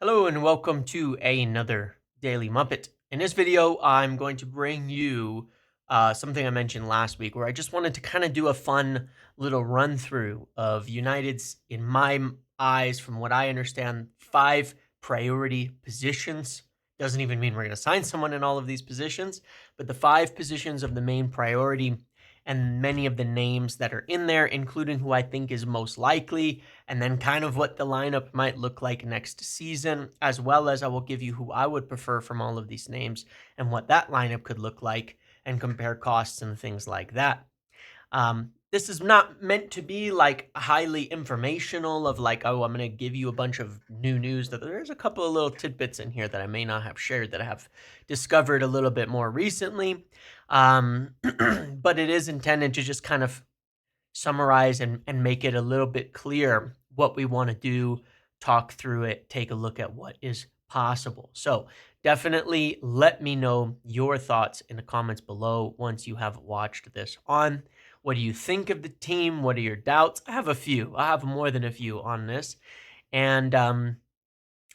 Hello and welcome to another Daily Muppet. In this video, I'm going to bring you something I mentioned last week where I just wanted to kind of do a fun little run through of United's, in my eyes, from what I understand, 5 priority positions. Doesn't even mean we're going to sign someone in all of these positions, but the 5 positions of the main priority and many of the names that are in there, including who I think is most likely, and then kind of what the lineup might look like next season, as well as I will give you who I would prefer from all of these names and what that lineup could look like and compare costs and things like that. This is not meant to be like highly informational of like, oh, I'm going to give you a bunch of new news. That there's a couple of little tidbits in here that I may not have shared that I have discovered a little bit more recently. But it is intended to just kind of summarize and make it a little bit clear what we want to do, talk through it, take a look at what is possible. So definitely let me know your thoughts in the comments below once you have watched this on. What do you think of the team? What are your doubts? I have a few. I have more than a few on this. And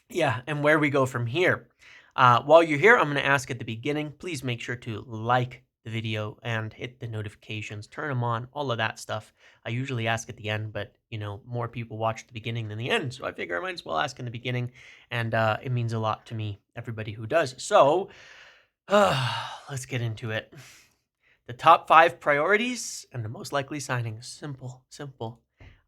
yeah, and where we go from here. While you're here, I'm going to ask at the beginning, please make sure to like the video and hit the notifications, turn them on, all of that stuff. I usually ask at the end, but more people watch the beginning than the end, so I figure I might as well ask in the beginning, and it means a lot to me, everybody who does. So let's get into it. The top 5 priorities and the most likely signings. Simple, simple.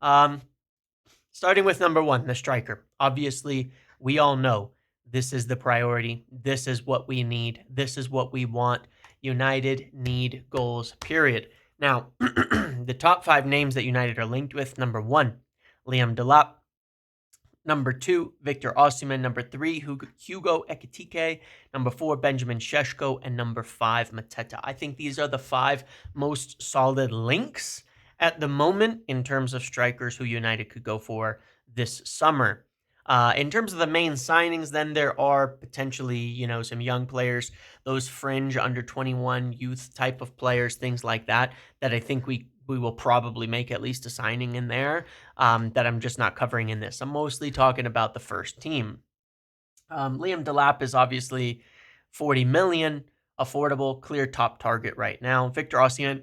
Starting with number 1, the striker. Obviously, we all know this is the priority. This is what we need. This is what we want. United need goals, period. Now, the top 5 names that United are linked with: number 1, Liam Delap. Number 2, Victor Osimhen. Number 3, Hugo Ekitike. Number 4, Benjamin Šeško. And number 5, Mateta. I think these are the 5 most solid links at the moment in terms of strikers who United could go for this summer. In terms of the main signings, then there are potentially, some young players, those fringe under 21 youth type of players, things like that, that I think we will probably make at least a signing in there that I'm just not covering in this. I'm mostly talking about the first team. Liam Delap is obviously 40 million, affordable, clear top target right now. Victor Osimhen,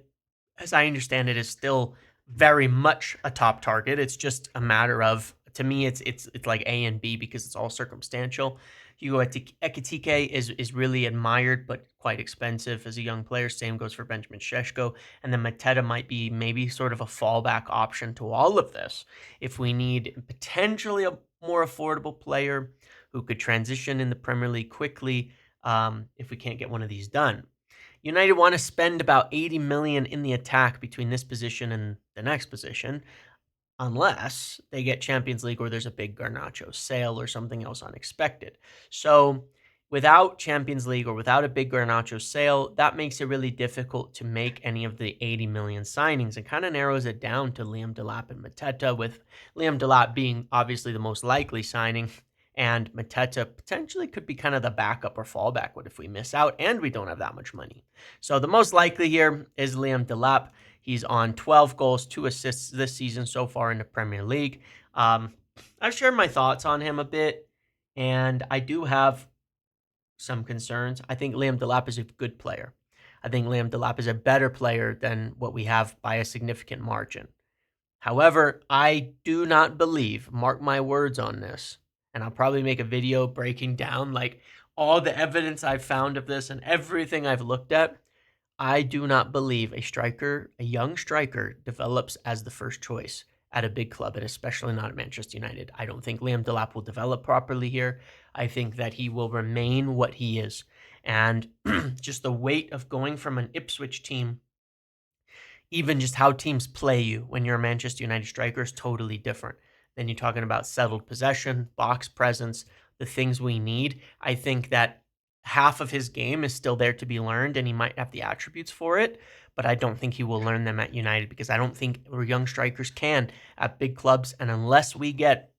as I understand it, is still very much a top target. It's just a matter of, to me, it's like A and B because it's all circumstantial. Hugo Ekitike is really admired, but quite expensive as a young player. Same goes for Benjamin Šeško. And then Mateta might be maybe sort of a fallback option to all of this if we need potentially a more affordable player who could transition in the Premier League quickly if we can't get one of these done. United want to spend about 80 million in the attack between this position and the next position, unless they get Champions League or there's a big Garnacho sale or something else unexpected. So without Champions League or without a big Garnacho sale, that makes it really difficult to make any of the 80 million signings and kind of narrows it down to Liam Delap and Mateta, with Liam Delap being obviously the most likely signing. And Mateta potentially could be kind of the backup or fallback what if we miss out and we don't have that much money. So the most likely here is Liam Delap. He's on 12 goals, 2 assists this season so far in the Premier League. I've shared my thoughts on him a bit, and I do have some concerns. I think Liam Delap is a good player. I think Liam Delap is a better player than what we have by a significant margin. However, I do not believe, mark my words on this, and I'll probably make a video breaking down like all the evidence I've found of this and everything I've looked at. I do not believe a young striker, develops as the first choice at a big club, and especially not at Manchester United. I don't think Liam Delap will develop properly here. I think that he will remain what he is. And just the weight of going from an Ipswich team, even just how teams play you when you're a Manchester United striker, is totally different. Then you're talking about settled possession, box presence, the things we need. I think that half of his game is still there to be learned, and he might have the attributes for it, but I don't think he will learn them at United because I don't think young strikers can at big clubs. And unless we get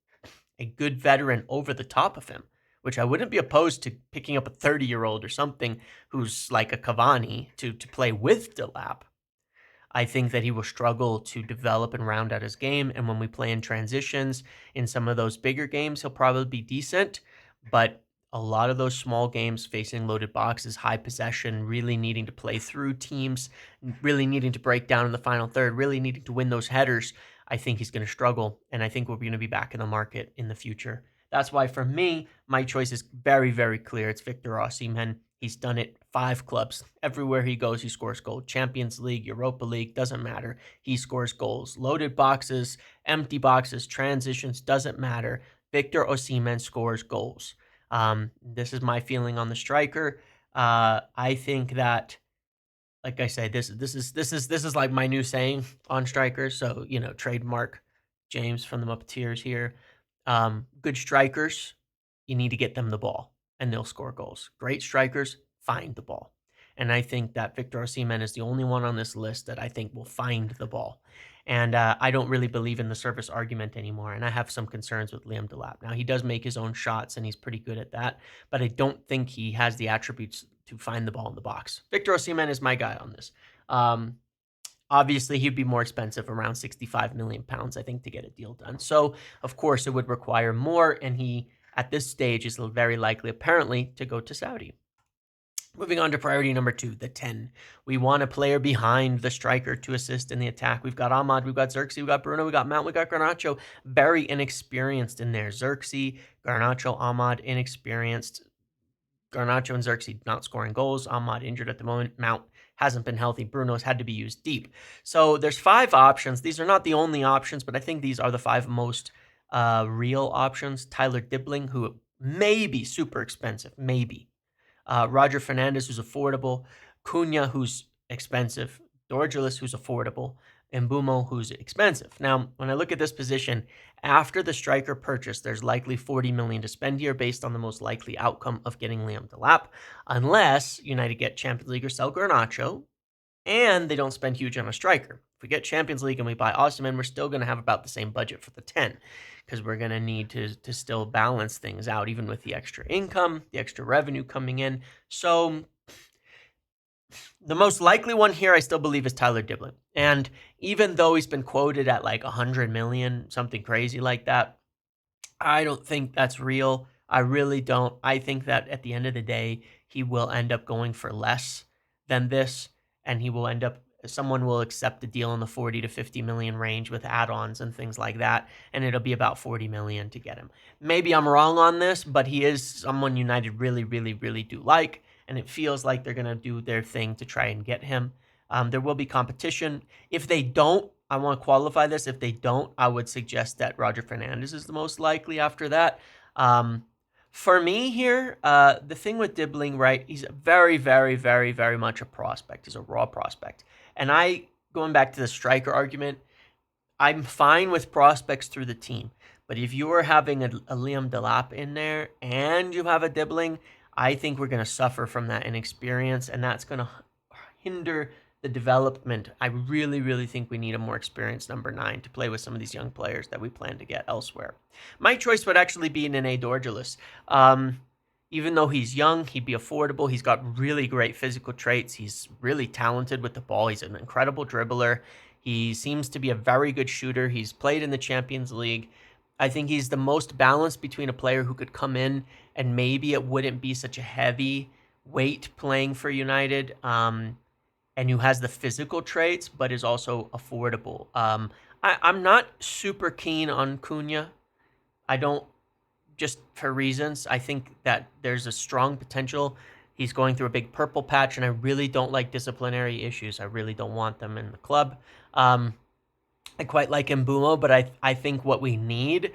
a good veteran over the top of him, which I wouldn't be opposed to picking up a 30-year-old or something who's like a Cavani to play with Delap, I think that he will struggle to develop and round out his game. And when we play in transitions in some of those bigger games, he'll probably be decent. but a lot of those small games facing loaded boxes, high possession, really needing to play through teams, really needing to break down in the final third, really needing to win those headers, I think he's going to struggle, and I think we're going to be back in the market in the future. That's why, for me, my choice is very, very clear. It's Victor Osimhen. He's done it 5 clubs. Everywhere he goes, he scores goals. Champions League, Europa League, doesn't matter. He scores goals. Loaded boxes, empty boxes, transitions, doesn't matter. Victor Osimhen scores goals. This is my feeling on the striker. I think that, like I say, this is like my new saying on strikers. So, trademark James from the Muppeteers here. Good strikers, you need to get them the ball, and they'll score goals. Great strikers find the ball. And I think that Victor Osimhen is the only one on this list that I think will find the ball. And I don't really believe in the service argument anymore. And I have some concerns with Liam Delap. Now, he does make his own shots, and he's pretty good at that. But I don't think he has the attributes to find the ball in the box. Victor Osimhen is my guy on this. Obviously, he'd be more expensive, around 65 million pounds, I think, to get a deal done. So, of course, it would require more. And he, at this stage, is very likely, apparently, to go to Saudi. Moving on to priority number 2, the 10. We want a player behind the striker to assist in the attack. We've got Ahmad, we've got Xerxes, we've got Bruno, we've got Mount, we've got Garnacho. Very inexperienced in there. Xerxes, Garnacho, Ahmad, inexperienced. Garnacho and Xerxes not scoring goals. Ahmad injured at the moment. Mount hasn't been healthy. Bruno's had to be used deep. So there's 5 options. These are not the only options, but I think these are the 5 most real options. Tyler Dibbling, who may be super expensive, maybe. Roger Fernandez, who's affordable. Cunha, who's expensive. Dorgelis, who's affordable. And Mbeumo, who's expensive. Now, when I look at this position, after the striker purchase, there's likely 40 million to spend here based on the most likely outcome of getting Liam Delap, unless United get Champions League or sell Garnacho, and they don't spend huge on a striker. If we get Champions League and we buy Osimhen, we're still going to have about the same budget for the 10, because we're going to need to still balance things out, even with the extra income, the extra revenue coming in. So the most likely one here, I still believe, is Tyler Dibbling. And even though he's been quoted at like 100 million, something crazy like that, I don't think that's real. I really don't. I think that at the end of the day, he will end up going for less than this, and he will end up, someone will accept a deal in the 40 to 50 million range with add-ons and things like that, and it'll be about 40 million to get him. Maybe I'm wrong on this, but he is someone United really, really, really do like, and it feels like they're going to do their thing to try and get him. There will be competition. If they don't, I want to qualify this. If they don't, I would suggest that Roger Fernandez is the most likely after that. For me here, the thing with Dibbling, right, he's very, very, very, very much a prospect. He's a raw prospect. And going back to the striker argument, I'm fine with prospects through the team. But if you are having a Liam Delap in there and you have a Dibbling, I think we're going to suffer from that inexperience, and that's going to hinder the development. I really, really think we need a more experienced number 9 to play with some of these young players that we plan to get elsewhere. My choice would actually be Nene Dorgelis. Even though he's young, he'd be affordable. He's got really great physical traits. He's really talented with the ball. He's an incredible dribbler. He seems to be a very good shooter. He's played in the Champions League. I think he's the most balanced between a player who could come in and maybe it wouldn't be such a heavy weight playing for United, and who has the physical traits but is also affordable. I'm not super keen on Cunha. I don't, just for reasons. I think that there's a strong potential. He's going through a big purple patch, and I really don't like disciplinary issues. I really don't want them in the club. I quite like Mbeumo, but I think what we need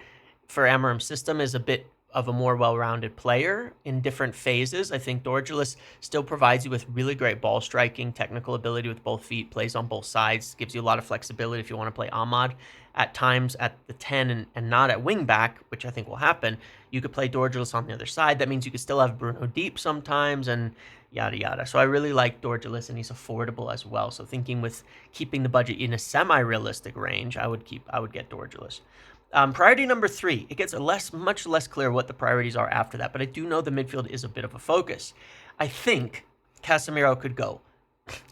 for Amorim's system is a bit of a more well-rounded player in different phases. I think Dorgelis still provides you with really great ball striking, technical ability with both feet, plays on both sides, gives you a lot of flexibility if you want to play Ahmad at times at the 10 and not at wing back, which I think will happen. You could play Dorgelis on the other side. That means you could still have Bruno deep sometimes and yada yada. So I really like Dorgelis, and he's affordable as well. So thinking with keeping the budget in a semi-realistic range, I would get Dorgelis. Priority number 3, it gets much less clear what the priorities are after that, but I do know the midfield is a bit of a focus. I think Casemiro could go,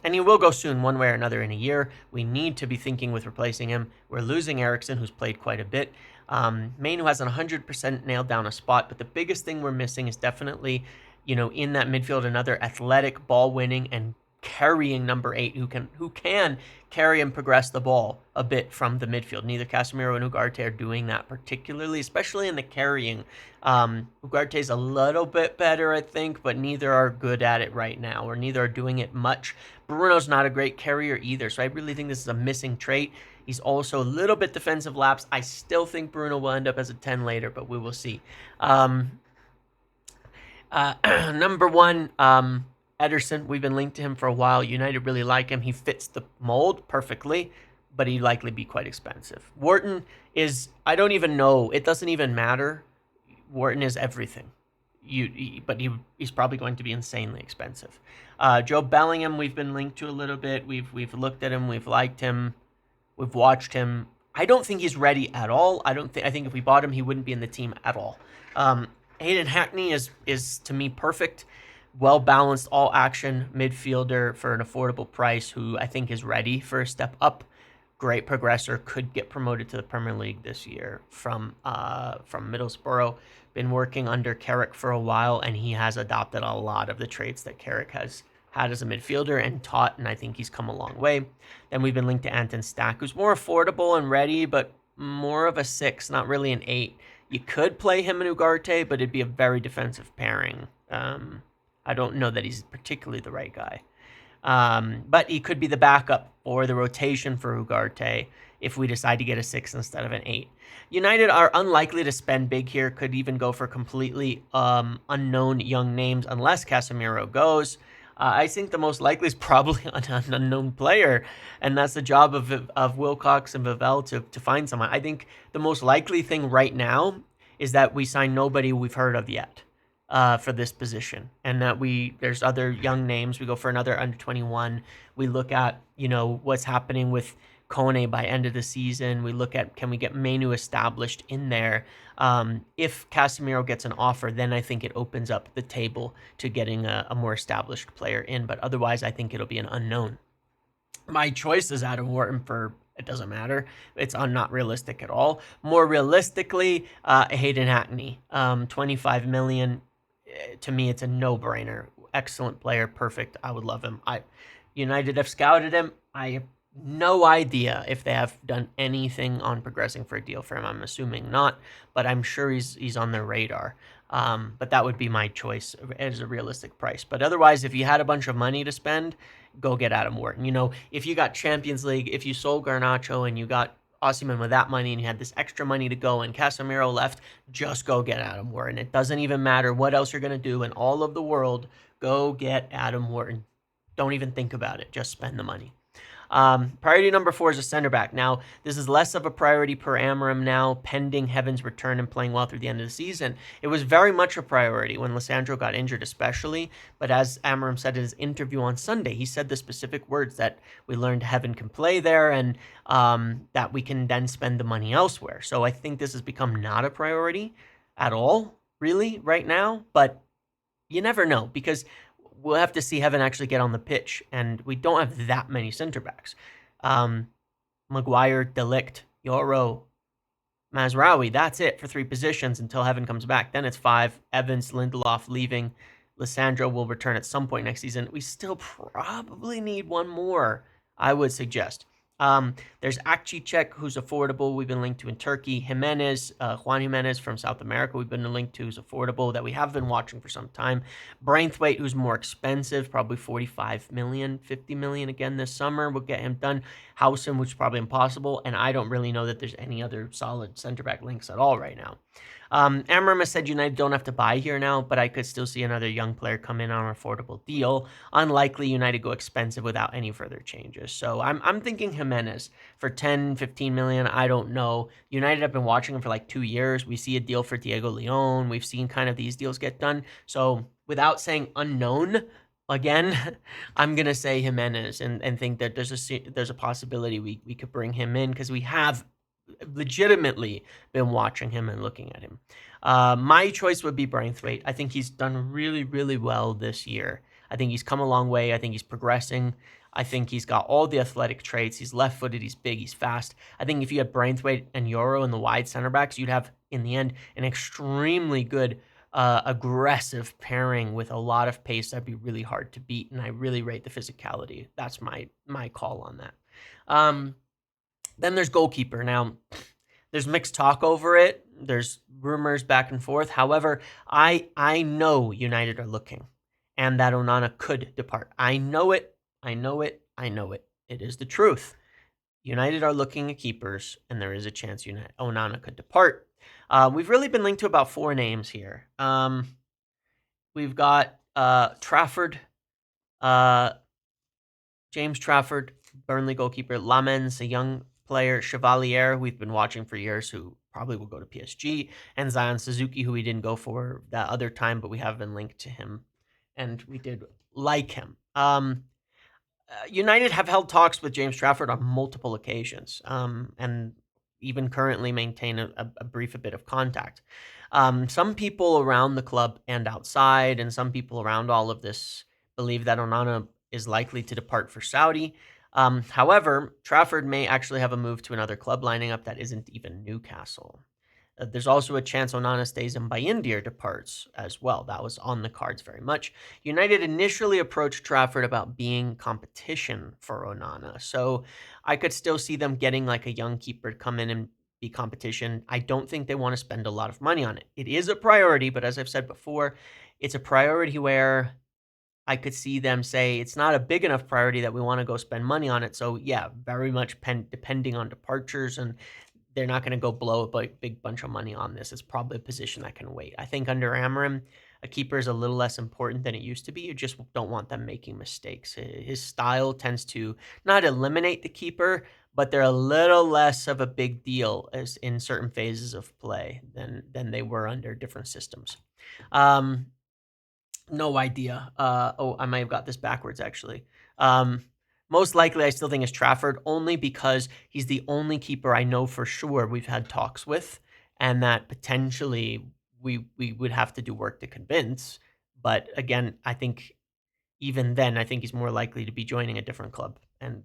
and he will go soon one way or another in a year. We need to be thinking with replacing him. We're losing Eriksen, who's played quite a bit. Mainu has 100% nailed down a spot, but the biggest thing we're missing is definitely, in that midfield, another athletic, ball-winning, and carrying number 8 who can carry and progress the ball a bit from the midfield. Neither Casemiro and Ugarte are doing that particularly, especially in the carrying. Ugarte's a little bit better, I think, but neither are good at it right now, or neither are doing it much. Bruno's not a great carrier either, so I really think this is a missing trait. He's also a little bit defensive lapse. I still think Bruno will end up as a 10 later, but we will see. Number 1, Ederson. We've been linked to him for a while. United really like him. He fits the mold perfectly, but he'd likely be quite expensive. Wharton is, I don't even know. It doesn't even matter. Wharton is everything. But he's probably going to be insanely expensive. Joe Bellingham, we've been linked to a little bit. We've looked at him. We've liked him. We've watched him. I don't think he's ready at all. I think if we bought him, he wouldn't be in the team at all. Hayden Hackney is to me perfect, well-balanced, all-action midfielder for an affordable price who I think is ready for a step up. Great progressor, could get promoted to the Premier League this year from Middlesbrough. Been working under Carrick for a while, and he has adopted a lot of the traits that Carrick has had as a midfielder and taught, and I think he's come a long way. Then we've been linked to Anton Stack, who's more affordable and ready, but more of a 6, not really an 8. You could play him in Ugarte, but it'd be a very defensive pairing. I don't know that he's particularly the right guy. But he could be the backup or the rotation for Ugarte if we decide to get a 6 instead of an 8. United are unlikely to spend big here, could even go for completely unknown young names unless Casemiro goes. I think the most likely is probably an unknown player, and that's the job of Wilcox and Vavell to find someone. I think the most likely thing right now is that we sign nobody we've heard of yet for this position, and that there's other young names. We go for another under 21. We look at what's happening with Kone by end of the season. We look at, can we get Mainu established in there? If Casemiro gets an offer, then I think it opens up the table to getting a more established player in. But otherwise, I think it'll be an unknown. My choice is Adam Wharton for, it doesn't matter. It's not realistic at all. More realistically, Hayden Hackney, 25 million. To me, it's a no-brainer. Excellent player, perfect. I would love him. United have scouted him. I have no idea if they have done anything on progressing for a deal for him. I'm assuming not, but I'm sure he's on their radar. But that would be my choice as a realistic price. But otherwise, if you had a bunch of money to spend, go get Adam Wharton. If you got Champions League, if you sold Garnacho and you got Osimhen with that money and you had this extra money to go and Casemiro left, just go get Adam Wharton. It doesn't even matter what else you're going to do in all of the world. Go get Adam Wharton. Don't even think about it. Just spend the money. Priority number 4 is a center back. Now, this is less of a priority per Amorim now, pending Heaven's return and playing well through the end of the season. It was very much a priority when Lissandro got injured especially, but as Amorim said in his interview on Sunday, he said the specific words that we learned Heaven can play there and that we can then spend the money elsewhere. So I think this has become not a priority at all, really, right now, but you never know because we'll have to see Heaven actually get on the pitch, and we don't have that many center backs. Maguire, De Ligt, Yoro, Mazraoui, that's it for 3 positions until Heaven comes back. Then it's 5. Evans, Lindelof leaving. Lissandro will return at some point next season. We still probably need one more, I would suggest. There's Akçiçek, who's affordable. We've been linked to in Turkey. Gimenez, Juan Gimenez from South America, we've been linked to, who's affordable, that we have been watching for some time. Braithwaite, who's more expensive, probably 45 million, 50 million again this summer. We'll get him done. Howson, which is probably impossible, and I don't really know that there's any other solid center-back links at all right now. Amorim has said United don't have to buy here now, but I could still see another young player come in on an affordable deal. Unlikely United go expensive without any further changes. So I'm thinking Gimenez for 10, 15 million. I don't know. United have been watching him for like 2 years. We see a deal for Diego Leon. We've seen kind of these deals get done. So without saying unknown, again, I'm going to say Gimenez and think that there's a possibility we could bring him in because we have legitimately been watching him and looking at him. My choice would be Braithwaite. I think he's done really, really well this year. I think he's come a long way. I think he's progressing. I think he's got all the athletic traits. He's left-footed. He's big. He's fast. I think if you had Braithwaite and Euro in the wide center backs, you'd have, in the end, an extremely good, aggressive pairing with a lot of pace. That'd be really hard to beat, and I really rate the physicality. That's my call on that. Then there's goalkeeper. Now, there's mixed talk over it. There's rumors back and forth. However, I know United are looking, and that Onana could depart. I know it. I know it. I know it. It is the truth. United are looking at keepers, and there is a chance Onana could depart. We've really been linked to about 4 names here. We've got Trafford, James Trafford, Burnley goalkeeper, Lammens, a young player, Chevalier, we've been watching for years, who probably will go to PSG, and Zion Suzuki, who we didn't go for that other time, but we have been linked to him, and we did like him. United have held talks with James Trafford on multiple occasions, and even currently maintain a brief bit of contact. Some people around the club and outside, and some people around all of this, believe that Onana is likely to depart for Saudi. However, Trafford may actually have a move to another club lining up that isn't even Newcastle. There's also a chance Onana stays and Bayindir departs as well. That was on the cards very much. United initially approached Trafford about being competition for Onana. So I could still see them getting like a young keeper to come in and be competition. I don't think they want to spend a lot of money on it. It is a priority, but as I've said before, it's a priority where I could see them say it's not a big enough priority that we want to go spend money on it. So yeah, very much depending on departures, and they're not going to go blow a big bunch of money on this. It's probably a position that can wait. I think under Amorim, a keeper is a little less important than it used to be. You just don't want them making mistakes. His style tends to not eliminate the keeper, but they're a little less of a big deal as in certain phases of play than they were under different systems. No idea. I might have got this backwards, actually. Most likely, I still think it's Trafford, only because he's the only keeper I know for sure we've had talks with, and that potentially we would have to do work to convince. But again, I think even then, I think he's more likely to be joining a different club, and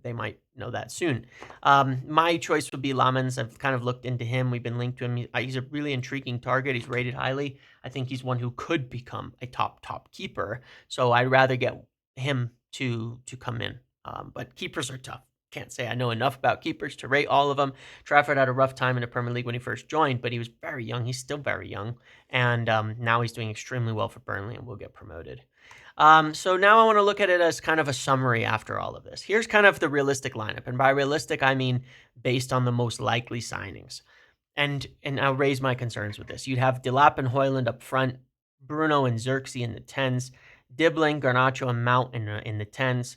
they might know that soon. My choice would be Lammens. I've kind of looked into him. We've been linked to him. He's a really intriguing target. He's rated highly. I think he's one who could become a top keeper. So I'd rather get him to come in. But keepers are tough. Can't say I know enough about keepers to rate all of them. Trafford had a rough time in the Premier League when he first joined, but he was very young. He's still very young. And now he's doing extremely well for Burnley and will get promoted. So now I want to look at it as kind of a summary after all of this. Here's kind of the realistic lineup. And by realistic, I mean based on the most likely signings. And I'll raise my concerns with this. You'd have Delap and Højlund up front, Bruno and Xerxes in the 10s, Dibbling, Garnacho, and Mount in the 10s.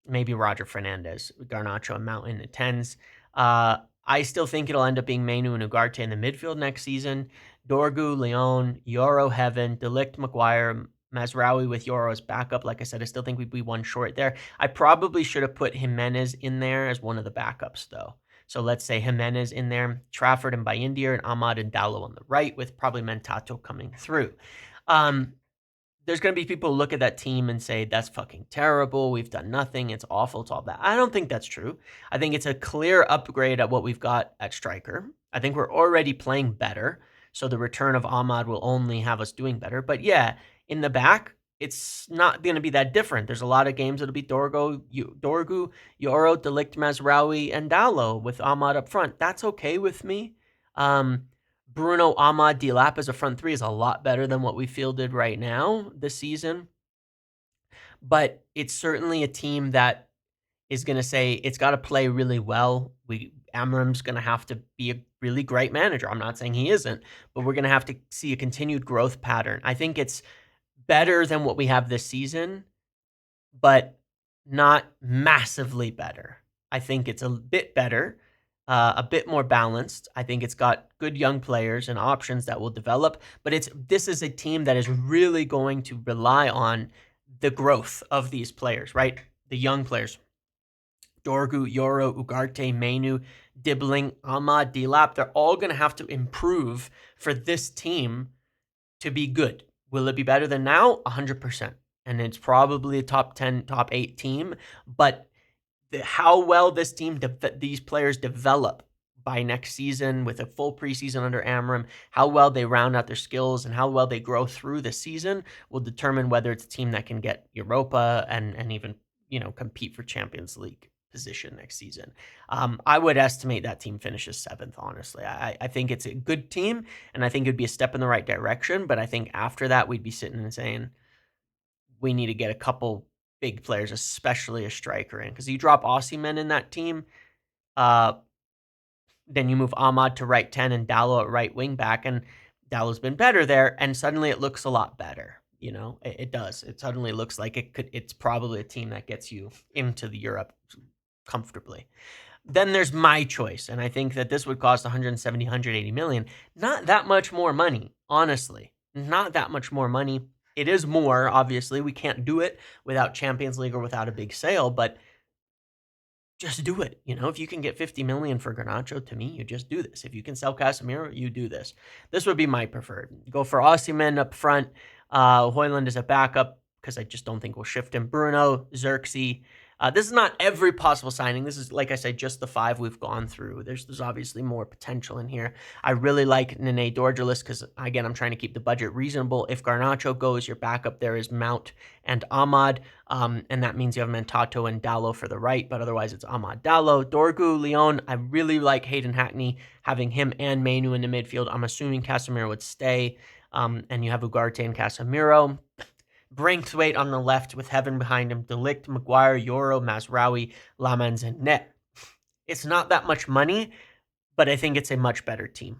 Maybe Roger Fernandez, Garnacho, and Mount in the 10s. I still think it'll end up being Mainoo and Ugarte in the midfield next season. Dorgu, Leon, Yoro, Heaven, Delict, Maguire, Mazraoui with Yoro as backup. Like I said, I still think we'd be one short there. I probably should have put Gimenez in there as one of the backups, though. So let's say Gimenez in there, Trafford and Bayindir, and Ahmad and Dallo on the right, with probably Mentato coming through. There's going to be people who look at that team and say, that's fucking terrible. We've done nothing. It's awful. It's all that. I don't think that's true. I think it's a clear upgrade at what we've got at striker. I think we're already playing better. So the return of Ahmad will only have us doing better. But yeah, in the back, it's not going to be that different. There's a lot of games that'll be Dorgu, Yoro, Delict, Mazraoui, and Dallo with Ahmad up front. That's okay with me. Bruno, Ahmad, Delap as a front three is a lot better than what we fielded right now this season. But it's certainly a team that is going to say it's got to play really well. Amorim's going to have to be a really great manager. I'm not saying he isn't, but we're going to have to see a continued growth pattern. I think it's better than what we have this season, but not massively better. I think it's a bit better, a bit more balanced. I think it's got good young players and options that will develop, but this is a team that is really going to rely on the growth of these players, right? The young players. Dorgu, Yoro, Ugarte, Mainoo, Dibbling, Ahmad, Delap, they're all going to have to improve for this team to be good. Will it be better than now? 100%. and it's probably a top 10, top 8 team, but how well these players develop by next season with a full preseason under Amram, how well they round out their skills and how well they grow through the season will determine whether it's a team that can get Europa and even, compete for Champions League position next season. I would estimate that team finishes 7th, honestly. I think it's a good team, and I think it'd be a step in the right direction, but I think after that, we'd be sitting and saying, we need to get a couple big players, especially a striker in, because you drop Osimhen in that team, then you move Ahmad to right 10 and Dalot at right wing back, and Dallow's been better there, and suddenly it looks a lot better. It does. It suddenly looks like it's probably a team that gets you into the Europe comfortably. Then there's my choice, and I think that this would cost 170, 180 million. Not that much more money, honestly. Not that much more money. It is more, obviously. We can't do it without Champions League or without a big sale, but just do it. If you can get 50 million for Garnacho, to me, you just do this. If you can sell Casemiro, you do this. This would be my preferred. Go for Osimhen up front. Højlund is a backup because I just don't think we'll shift him. Bruno, Xerxes. This is not every possible signing. This is, like I said, just the 5 we've gone through. There's obviously more potential in here. I really like Nene Dorgelis because, again, I'm trying to keep the budget reasonable. If Garnacho goes, your backup there is Mount and Ahmad, and that means you have Mantato and Dalot for the right, but otherwise it's Ahmad, Dalot, Dorgu, Lyon. I really like Hayden Hackney, having him and Mbeumo in the midfield. I'm assuming Casemiro would stay, and you have Ugarte and Casemiro. Braithwaite on the left with Heaven behind him, De Ligt, Maguire, Yoro, Mazraoui, Lammens, and Net. It's not that much money, but I think it's a much better team.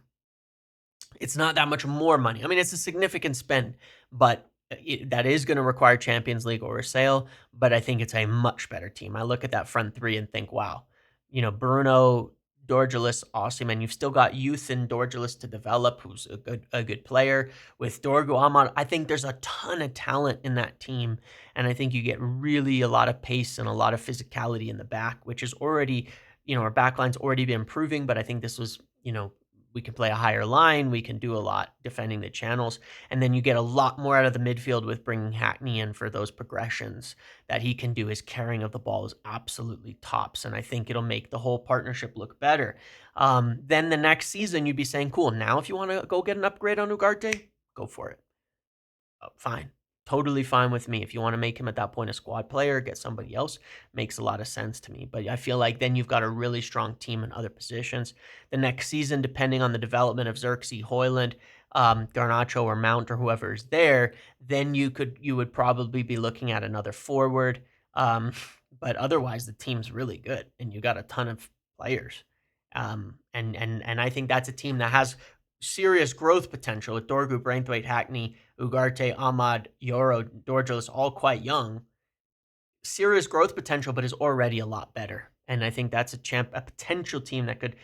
It's not that much more money. I mean, it's a significant spend, but that is going to require Champions League or a sale, but I think it's a much better team. I look at that front 3 and think, wow, Bruno, Dorgelis, Osimhen. You've still got youth in Dorgelis to develop, who's a good player. With Dorgu, Ahmad, I think there's a ton of talent in that team, and I think you get really a lot of pace and a lot of physicality in the back, which is already, our back line's already been improving, but I think this was, we can play a higher line. We can do a lot defending the channels. And then you get a lot more out of the midfield with bringing Hackney in for those progressions that he can do. His carrying of the ball is absolutely tops. And I think it'll make the whole partnership look better. Then the next season, you'd be saying, cool, now if you want to go get an upgrade on Ugarte, go for it. Fine. Totally fine with me. If you want to make him at that point a squad player, get somebody else, makes a lot of sense to me. But I feel like then you've got a really strong team in other positions. The next season, depending on the development of Xerxes, Højlund, Garnacho, or Mount, or whoever is there, then you would probably be looking at another forward. But otherwise, the team's really good, and you got a ton of players. And I think that's a team that has serious growth potential with Dorgu, Braithwaite, Hackney, Ugarte, Ahmad, Yoro, Dorgelis, all quite young. Serious growth potential, but is already a lot better. And I think that's a potential team that could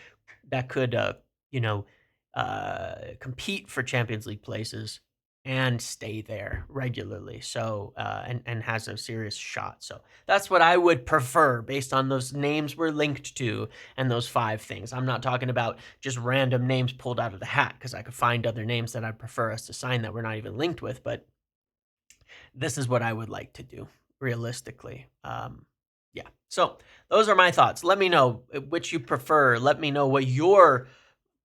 compete for Champions League places and stay there regularly. So, and has a serious shot. So that's what I would prefer based on those names we're linked to and those 5 things. I'm not talking about just random names pulled out of the hat, because I could find other names that I'd prefer us to sign that we're not even linked with, but this is what I would like to do realistically. Yeah. So those are my thoughts. Let me know which you prefer. Let me know what your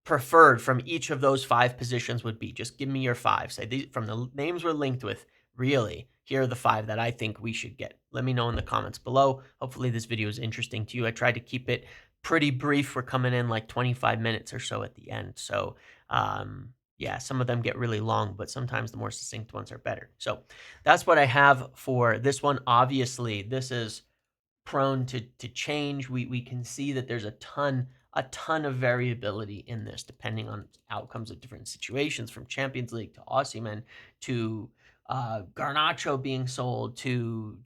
preferred from each of those 5 positions would be. Just give me your 5. Say these from the names we're linked with. Really, here are the 5 that I think we should get. Let me know in the comments below. Hopefully this video is interesting to you. I tried to keep it pretty brief. We're coming in like 25 minutes or so at the end. So yeah, some of them get really long, but sometimes the more succinct ones are better. So that's what I have for this one. Obviously, this is prone to change. We can see that there's a ton of variability in this, depending on outcomes of different situations, from Champions League to Osimhen to Garnacho being sold to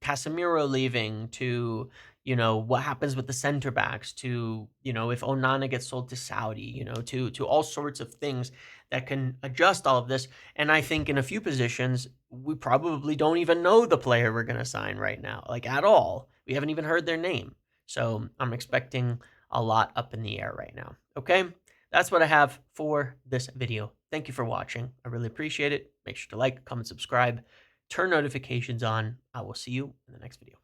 Casemiro leaving to what happens with the center backs to if Onana gets sold to Saudi, to all sorts of things that can adjust all of this. And I think in a few positions we probably don't even know the player we're going to sign right now, like at all. We haven't even heard their name. So I'm expecting a lot up in the air right now. Okay, that's what I have for this video. Thank you for watching. I really appreciate it. Make sure to like, comment, subscribe. turn notifications on. I will see you in the next video.